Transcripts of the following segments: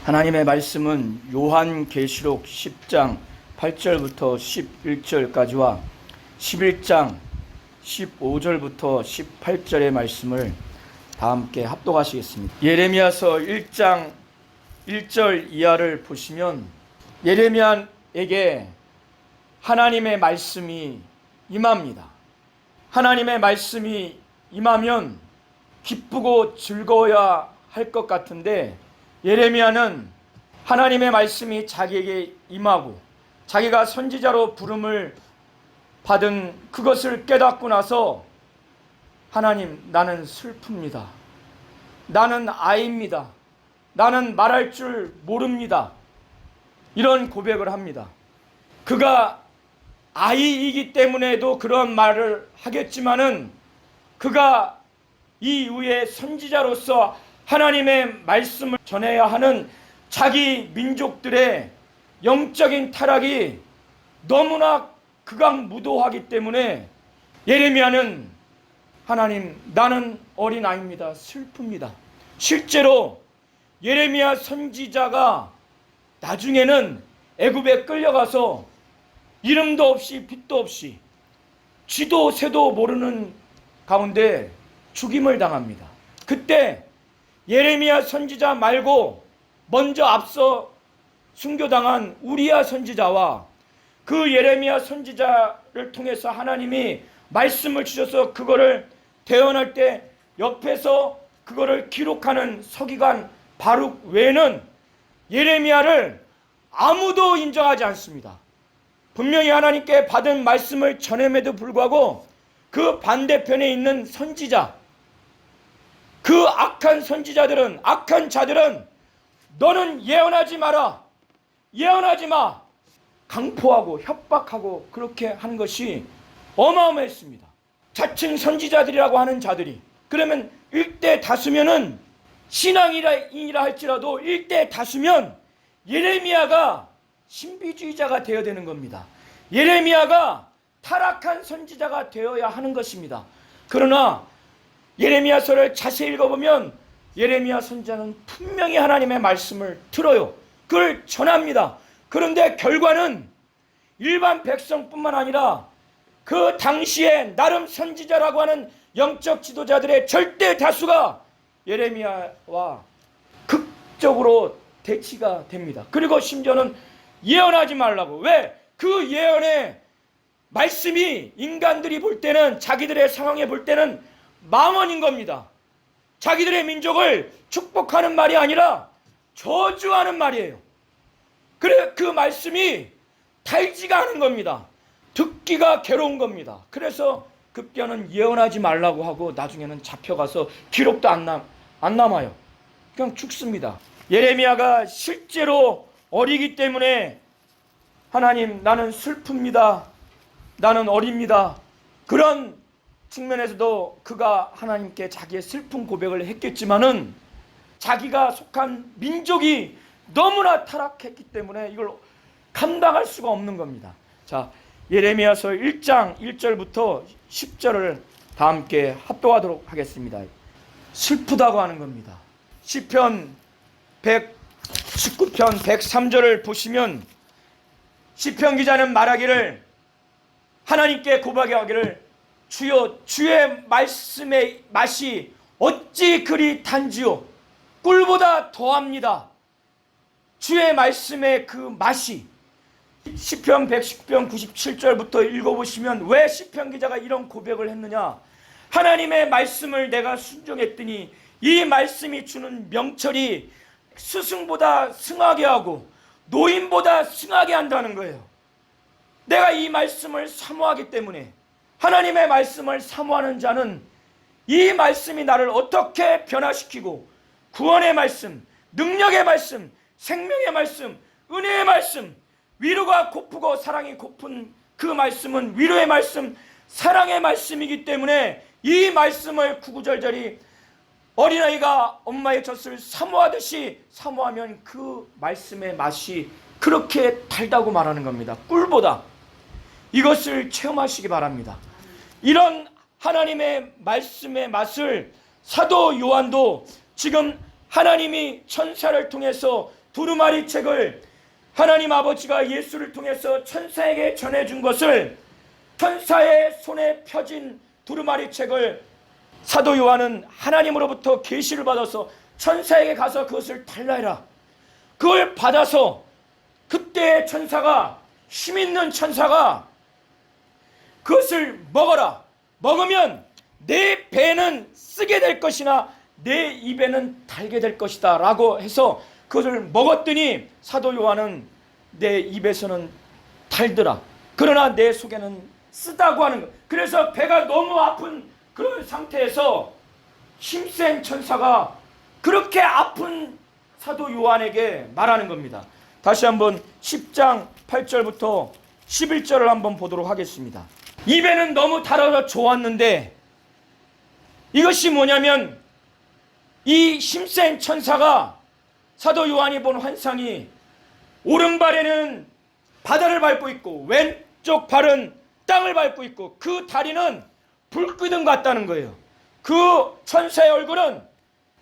하나님의 말씀은 요한계시록 10장 8절부터 11절까지와 11장 15절부터 18절의 말씀을 다 함께 합독하시겠습니다. 예레미야서 1장 1절 이하를 보시면 예레미야에게 하나님의 말씀이 임합니다. 하나님의 말씀이 임하면 기쁘고 즐거워야 할 것 같은데 예레미야는 하나님의 말씀이 자기에게 임하고 자기가 선지자로 부름을 받은 그것을 깨닫고 나서 하나님, 나는 슬픕니다. 나는 아이입니다. 나는 말할 줄 모릅니다. 이런 고백을 합니다. 그가 아이이기 때문에도 그런 말을 하겠지만은 그가 이후에 선지자로서 하나님의 말씀을 전해야 하는 자기 민족들의 영적인 타락이 너무나 극악무도하기 때문에 예레미야는 하나님, 나는 어린아이입니다. 슬픕니다. 실제로 예레미야 선지자가 나중에는 애굽에 끌려가서 이름도 없이 빛도 없이 쥐도 새도 모르는 가운데 죽임을 당합니다. 그때 예레미야 선지자 말고 먼저 앞서 순교당한 우리야 선지자와 그 예레미야 선지자를 통해서 하나님이 말씀을 주셔서 그거를 대언할 때 옆에서 그거를 기록하는 서기관 바룩 외에는 예레미야를 아무도 인정하지 않습니다. 분명히 하나님께 받은 말씀을 전함에도 불구하고 그 반대편에 있는 선지자, 그 악한 선지자들은, 악한 자들은 너는 예언하지 마라, 예언하지 마, 강포하고 협박하고 그렇게 하는 것이 어마어마했습니다. 자칭 선지자들이라고 하는 자들이 그러면 일대 다수면은 신앙인이라 할지라도 일대 다수면 예레미야가 신비주의자가 되어야 되는 겁니다. 예레미야가 타락한 선지자가 되어야 하는 것입니다. 그러나 예레미야서를 자세히 읽어보면 예레미야 선지자는 분명히 하나님의 말씀을 들어요. 그걸 전합니다. 그런데 결과는 일반 백성뿐만 아니라 그 당시에 나름 선지자라고 하는 영적 지도자들의 절대 다수가 예레미야와 극적으로 대치가 됩니다. 그리고 심지어는 예언하지 말라고. 왜? 그 예언의 말씀이 인간들이 볼 때는, 자기들의 상황에 볼 때는 망언인 겁니다. 자기들의 민족을 축복하는 말이 아니라 저주하는 말이에요. 그래, 그 말씀이 달지가 않은 겁니다. 듣기가 괴로운 겁니다. 그래서 급기야는 예언하지 말라고 하고 나중에는 잡혀가서 기록도 안 남아요. 그냥 죽습니다. 예레미야가 실제로 어리기 때문에 하나님, 나는 슬픕니다. 나는 어립니다. 그런 측면에서도 그가 하나님께 자기의 슬픈 고백을 했겠지만은 자기가 속한 민족이 너무나 타락했기 때문에 이걸 감당할 수가 없는 겁니다. 자, 예레미야서 1장 1절부터 10절을 다 함께 합독하도록 하겠습니다. 슬프다고 하는 겁니다. 시편 119편 103절을 보시면 시편 기자는 말하기를, 하나님께 고백하기를, 주여, 주의 말씀의 맛이 어찌 그리 단지요, 꿀보다 더합니다. 주의 말씀의 그 맛이. 시편 119편 97절부터 읽어보시면 왜 시편 기자가 이런 고백을 했느냐. 하나님의 말씀을 내가 순종했더니 이 말씀이 주는 명철이 스승보다 승하게 하고 노인보다 승하게 한다는 거예요. 내가 이 말씀을 사모하기 때문에, 하나님의 말씀을 사모하는 자는 이 말씀이 나를 어떻게 변화시키고 구원의 말씀, 능력의 말씀, 생명의 말씀, 은혜의 말씀, 위로가 고프고 사랑이 고픈 그 말씀은 위로의 말씀, 사랑의 말씀이기 때문에 이 말씀을 구구절절히 어린아이가 엄마의 젖을 사모하듯이 사모하면 그 말씀의 맛이 그렇게 달다고 말하는 겁니다. 꿀보다. 이것을 체험하시기 바랍니다. 이런 하나님의 말씀의 맛을 사도 요한도 지금 하나님이 천사를 통해서 두루마리 책을 하나님 아버지가 예수를 통해서 천사에게 전해준 것을, 천사의 손에 펴진 두루마리 책을 사도 요한은 하나님으로부터 계시를 받아서 천사에게 가서 그것을 달라해라, 그걸 받아서 그때 천사가, 힘있는 천사가 그것을 먹어라, 먹으면 내 배는 쓰게 될 것이나 내 입에는 달게 될 것이다 라고 해서 그것을 먹었더니 사도 요한은 내 입에서는 달더라, 그러나 내 속에는 쓰다고 하는 것. 그래서 배가 너무 아픈 그런 상태에서 힘센 천사가 그렇게 아픈 사도 요한에게 말하는 겁니다. 다시 한번 10장 8절부터 11절을 한번 보도록 하겠습니다. 입에는 너무 달아서 좋았는데, 이것이 뭐냐면 이 힘센 천사가, 사도 요한이 본 환상이 오른발에는 바다를 밟고 있고 왼쪽 발은 땅을 밟고 있고 그 다리는 불기둥 같다는 거예요. 그 천사의 얼굴은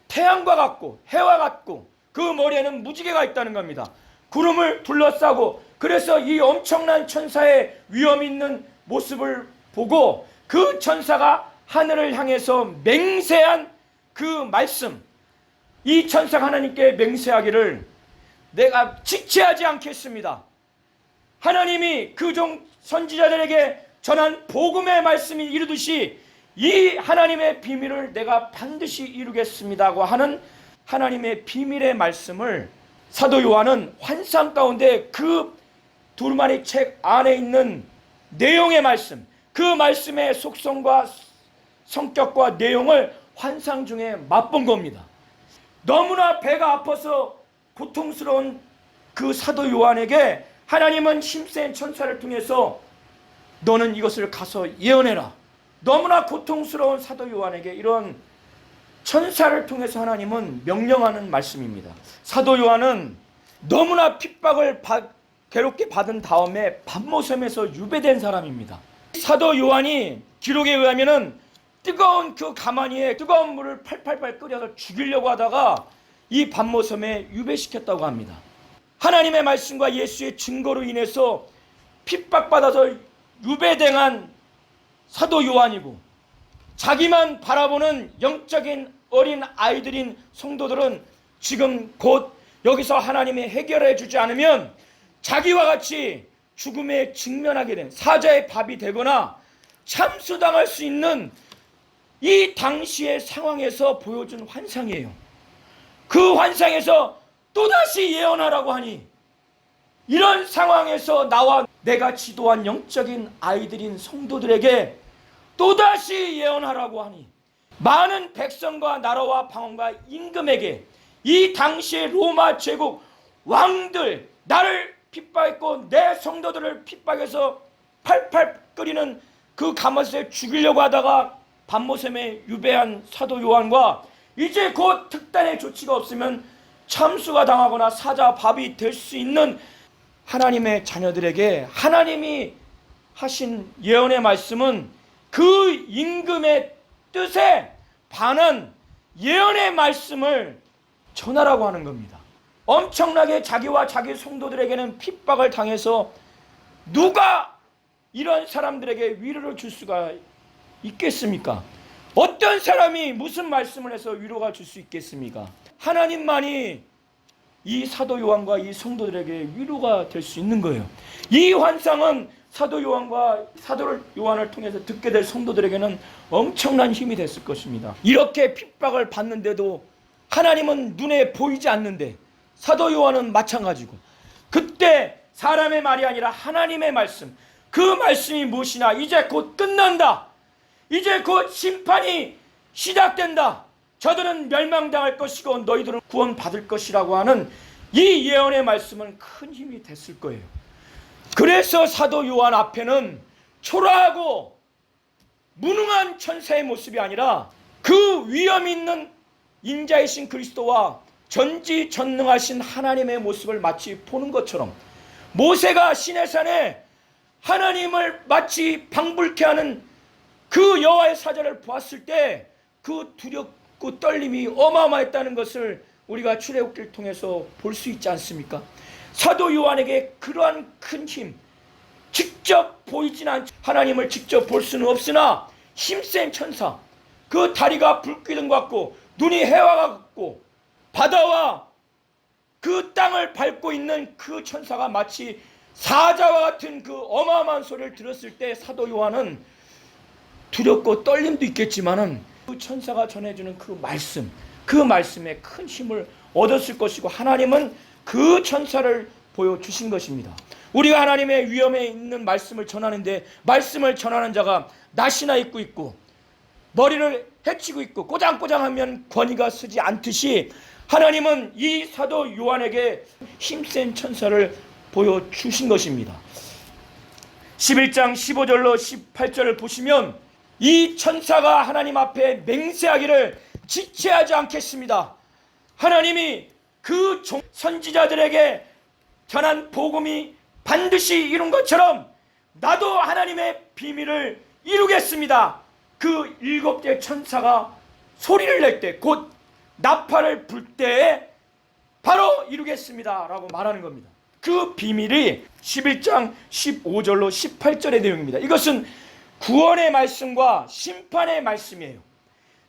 태양과 같고 해와 같고 그 머리에는 무지개가 있다는 겁니다. 구름을 둘러싸고, 그래서 이 엄청난 천사의 위험 있는 모습을 보고 그 천사가 하늘을 향해서 맹세한 그 말씀, 이 천사가 하나님께 맹세하기를 내가 지체하지 않겠습니다. 하나님이 그 종 선지자들에게 전한 복음의 말씀이 이르듯이 이 하나님의 비밀을 내가 반드시 이루겠습니다고 하는 하나님의 비밀의 말씀을 사도 요한은 환상 가운데 그 두루마리 책 안에 있는 내용의 말씀, 그 말씀의 속성과 성격과 내용을 환상 중에 맛본 겁니다. 너무나 배가 아파서 고통스러운 그 사도 요한에게 하나님은 힘센 천사를 통해서 너는 이것을 가서 예언해라, 너무나 고통스러운 사도 요한에게 이런 천사를 통해서 하나님은 명령하는 말씀입니다. 사도 요한은 너무나 핍박을 괴롭게 받은 다음에 반모섬에서 유배된 사람입니다. 사도 요한이 기록에 의하면은 뜨거운 그 가마니에 뜨거운 물을 팔팔팔 끓여서 죽이려고 하다가 이 반모섬에 유배시켰다고 합니다. 하나님의 말씀과 예수의 증거로 인해서 핍박받아서 유배당한 사도 요한이고, 자기만 바라보는 영적인 어린 아이들인 성도들은 지금 곧 여기서 하나님이 해결해 주지 않으면 자기와 같이 죽음에 직면하게 된 사자의 밥이 되거나 참수당할 수 있는 이 당시의 상황에서 보여준 환상이에요. 그 환상에서 또다시 예언하라고 하니, 이런 상황에서 나와 내가 지도한 영적인 아이들인 성도들에게 또다시 예언하라고 하니, 많은 백성과 나라와 방언과 임금에게, 이 당시의 로마 제국 왕들, 나를 핍박했고 내 성도들을 핍박해서 팔팔 끓이는 그 가마솥에 죽이려고 하다가 반모섬에 유배한 사도 요한과 이제 곧 특단의 조치가 없으면 참수가 당하거나 사자 밥이 될 수 있는 하나님의 자녀들에게 하나님이 하신 예언의 말씀은 그 임금의 뜻에 반한 예언의 말씀을 전하라고 하는 겁니다. 엄청나게 자기와 자기 성도들에게는 핍박을 당해서 누가 이런 사람들에게 위로를 줄 수가 있겠습니까? 어떤 사람이 무슨 말씀을 해서 위로가 줄 수 있겠습니까? 하나님만이 이 사도 요한과 이 성도들에게 위로가 될 수 있는 거예요. 이 환상은 사도 요한과 사도 요한을 통해서 듣게 될 성도들에게는 엄청난 힘이 됐을 것입니다. 이렇게 핍박을 받는데도 하나님은 눈에 보이지 않는데 사도 요한은 마찬가지고, 그때 사람의 말이 아니라 하나님의 말씀, 그 말씀이 무엇이냐, 이제 곧 끝난다, 이제 곧 심판이 시작된다, 저들은 멸망당할 것이고 너희들은 구원받을 것이라고 하는 이 예언의 말씀은 큰 힘이 됐을 거예요. 그래서 사도 요한 앞에는 초라하고 무능한 천사의 모습이 아니라 그 위엄 있는 인자이신 그리스도와 전지전능하신 하나님의 모습을 마치 보는 것처럼, 모세가 시내산에 하나님을 마치 방불케 하는 그 여호와의 사자를 보았을 때 그 두렵고 떨림이 어마어마했다는 것을 우리가 출애굽기를 통해서 볼 수 있지 않습니까? 사도 요한에게 그러한 큰 힘, 직접 보이진 않죠. 하나님을 직접 볼 수는 없으나 힘센 천사, 그 다리가 불기둥 같고 눈이 해와 같고 바다와 그 땅을 밟고 있는 그 천사가 마치 사자와 같은 그 어마어마한 소리를 들었을 때 사도 요한은 두렵고 떨림도 있겠지만은 그 천사가 전해주는 그 말씀, 그 말씀에 큰 힘을 얻었을 것이고 하나님은 그 천사를 보여주신 것입니다. 우리가 하나님의 위엄에 있는 말씀을 전하는데 말씀을 전하는 자가 낫이나 입고 있고 머리를 헤치고 있고 꼬장꼬장하면 권위가 서지 않듯이 하나님은 이 사도 요한에게 힘센 천사를 보여주신 것입니다. 11장 15절로 18절을 보시면 이 천사가 하나님 앞에 맹세하기를 지체하지 않겠습니다. 하나님이 그 선지자들에게 전한 복음이 반드시 이룬 것처럼 나도 하나님의 비밀을 이루겠습니다. 그 7대 천사가 소리를 낼 때 곧 나팔을 불 때에 바로 이루겠습니다 라고 말하는 겁니다. 그 비밀이 11장 15절로 18절의 내용입니다. 이것은 구원의 말씀과 심판의 말씀이에요.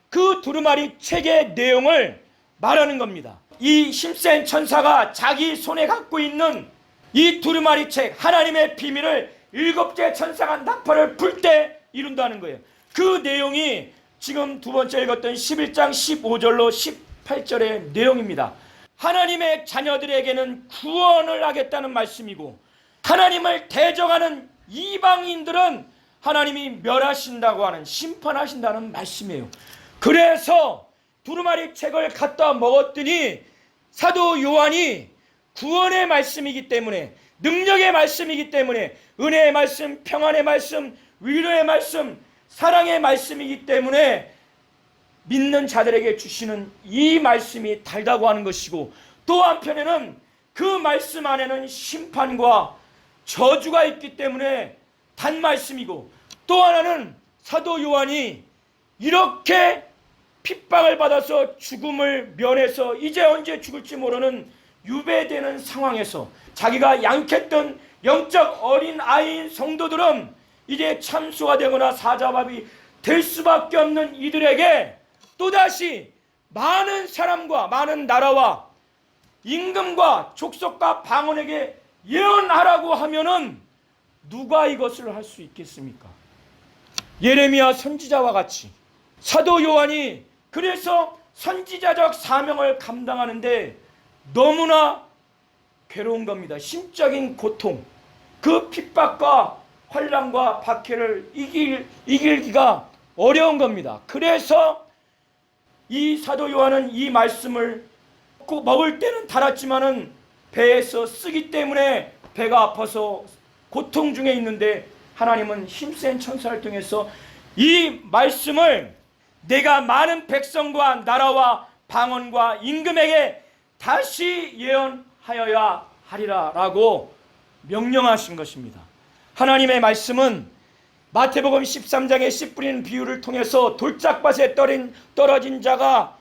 그 두루마리 책의 내용을 말하는 겁니다. 이 힘센 천사가 자기 손에 갖고 있는 이 두루마리 책 하나님의 비밀을 7대 천사가 나팔을 불 때 이룬다는 거예요. 그 내용이 지금 두 번째 읽었던 11장 15절로 18절의 내용입니다. 하나님의 자녀들에게는 구원을 하겠다는 말씀이고 하나님을 대적하는 이방인들은 하나님이 멸하신다고 하는 심판하신다는 말씀이에요. 그래서 두루마리 책을 갖다 먹었더니 사도 요한이 구원의 말씀이기 때문에 능력의 말씀이기 때문에 은혜의 말씀, 평안의 말씀, 위로의 말씀, 사랑의 말씀이기 때문에 믿는 자들에게 주시는 이 말씀이 달다고 하는 것이고 또 한편에는 그 말씀 안에는 심판과 저주가 있기 때문에 단 말씀이고 또 하나는 사도 요한이 이렇게 핍박을 받아서 죽음을 면해서 이제 언제 죽을지 모르는 유배되는 상황에서 자기가 양육했던 영적 어린 아이인 성도들은 이제 참수가 되거나 사자밥이 될 수밖에 없는 이들에게 또다시 많은 사람과 많은 나라와 임금과 족속과 방언에게 예언하라고 하면은 누가 이것을 할 수 있겠습니까? 예레미야 선지자와 같이 사도 요한이 그래서 선지자적 사명을 감당하는데 너무나 괴로운 겁니다. 심적인 고통, 그 핍박과 환난과 박해를 이기기가 어려운 겁니다. 그래서 이 사도 요한은 이 말씀을 먹을 때는 달았지만은 배에서 쓰기 때문에 배가 아파서 고통 중에 있는데 하나님은 힘센 천사를 통해서 이 말씀을 내가 많은 백성과 나라와 방언과 임금에게 다시 예언하여야 하리라 라고 명령하신 것입니다. 하나님의 말씀은 마태복음 13장의 씨 뿌리는 비유를 통해서 돌짝밭에 떨어진 자가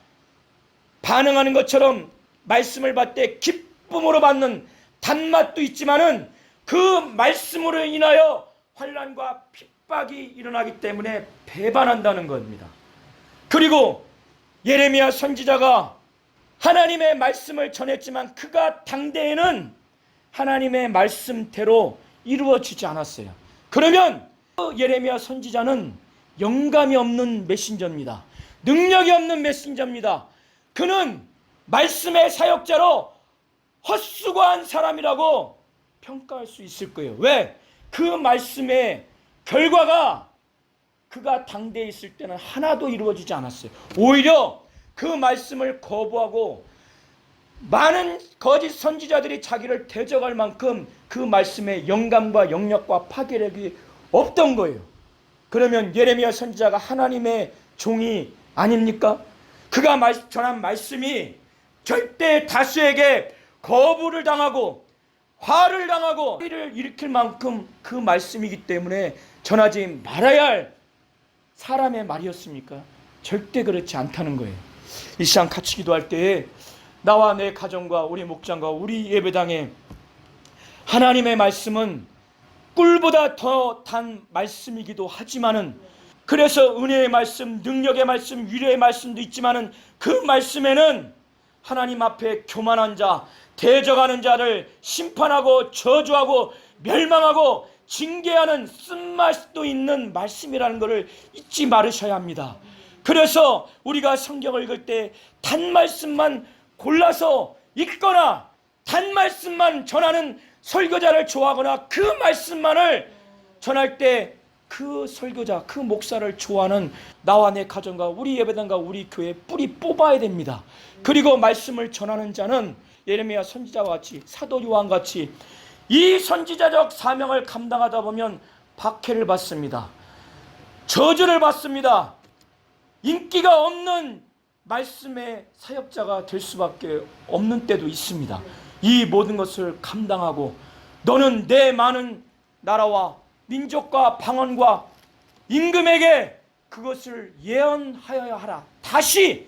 반응하는 것처럼 말씀을 받되 기쁨으로 받는 단맛도 있지만은 그 말씀으로 인하여 환난과 핍박이 일어나기 때문에 배반한다는 겁니다. 그리고 예레미야 선지자가 하나님의 말씀을 전했지만 그가 당대에는 하나님의 말씀대로 이루어지지 않았어요. 그러면 예레미야 선지자는 영감이 없는 메신저입니다. 능력이 없는 메신저입니다. 그는 말씀의 사역자로 헛수고한 사람이라고 평가할 수 있을 거예요. 왜? 그 말씀의 결과가 그가 당대에 있을 때는 하나도 이루어지지 않았어요. 오히려 그 말씀을 거부하고 많은 거짓 선지자들이 자기를 대적할 만큼 그 말씀에 영감과 영역과 파괴력이 없던 거예요. 그러면 예레미야 선지자가 하나님의 종이 아닙니까? 그가 전한 말씀이 절대 다수에게 거부를 당하고 화를 당하고 일을 일으킬 만큼 그 말씀이기 때문에 전하지 말아야 할 사람의 말이었습니까? 절대 그렇지 않다는 거예요. 이 시간 같이 기도할 때에 나와 내 가정과 우리 목장과 우리 예배당에 하나님의 말씀은 꿀보다 더 단 말씀이기도 하지만은, 그래서 은혜의 말씀, 능력의 말씀, 위로의 말씀도 있지만은 그 말씀에는 하나님 앞에 교만한 자, 대적하는 자를 심판하고 저주하고 멸망하고 징계하는 쓴맛도 있는 말씀이라는 것을 잊지 말으셔야 합니다. 그래서 우리가 성경을 읽을 때 단말씀만 골라서 읽거나 단말씀만 전하는 설교자를 좋아하거나 그 말씀만을 전할 때 그 설교자, 그 목사를 좋아하는 나와 내 가정과 우리 예배당과 우리 교회 뿌리 뽑아야 됩니다. 그리고 말씀을 전하는 자는 예레미야 선지자와 같이, 사도 요한 같이 이 선지자적 사명을 감당하다 보면 박해를 받습니다. 저주를 받습니다. 인기가 없는 말씀의 사역자가 될 수밖에 없는 때도 있습니다. 이 모든 것을 감당하고 너는 내 많은 나라와 민족과 방언과 임금에게 그것을 예언하여야 하라. 다시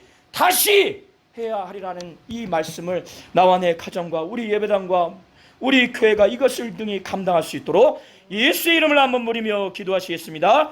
해야 하리라는 이 말씀을 나와 내 가정과 우리 예배당과 우리 교회가 이것을 등이 감당할 수 있도록 예수의 이름을 한번 부르며 기도하시겠습니다.